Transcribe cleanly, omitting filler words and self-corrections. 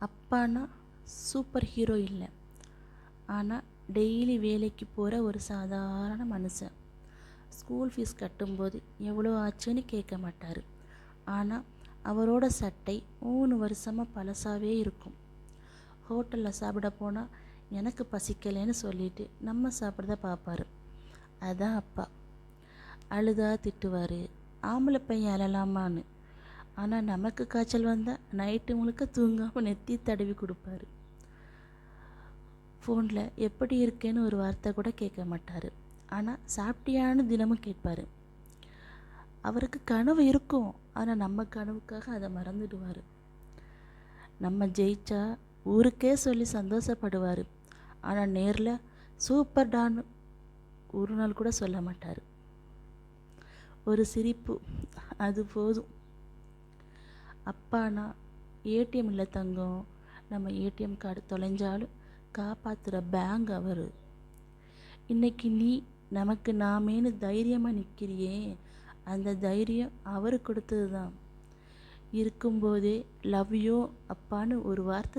அப்பான்னா super hero இல்லை, ஆனால் daily வேலைக்கு போகிற ஒரு சாதாரண மனுஷன். ஸ்கூல் ஃபீஸ் கட்டும்போது எவ்வளோ ஆச்சுன்னு கேட்க மாட்டார். ஆனால் அவரோட சட்டை 3 வருஷமாக பழசாகவே இருக்கும். ஹோட்டலில் சாப்பிட போனால் எனக்கு பசிக்கலைன்னு சொல்லிட்டு நம்ம சாப்பிட்றத பார்ப்பார். அதான் அப்பா. அழுதா திட்டுவார், ஆம்பளை பையன் அழலாமான்னு. ஆனால் நமக்கு காய்ச்சல் வந்தால் நைட்டு முழுக்க தூங்காமல் நெத்தி தடவி கொடுப்பாரு. ஃபோனில் எப்படி இருக்கேன்னு ஒரு வார்த்தை கூட கேட்க மாட்டார். ஆனால் சாப்பிட்டியான்னு தினமும் கேட்பார். அவருக்கு கனவு இருக்கும், ஆனால் நம்ம கனவுக்காக அதை மறந்துடுவார். நம்ம ஜெயிச்சா ஊருக்கே சொல்லி சந்தோஷப்படுவார். ஆனால் நேரில் சூப்பர் டான்னு ஒரு நாள் கூட சொல்ல மாட்டார். ஒரு சிரிப்பு, அது போதும். அப்பானா ஏடிஎம் இல்லை தங்கம், நம்ம ஏடிஎம் கார்டு தொலைஞ்சாலும் காப்பாற்றுற பேங்க் அவர். இன்னைக்கு நீ நமக்கு நாமேன்னு தைரியமாக நிற்கிறியே, அந்த தைரியம் அவர் கொடுத்தது தான். இருக்கும்போதே லவ் யூ அப்பான்னு ஒரு வார்த்தை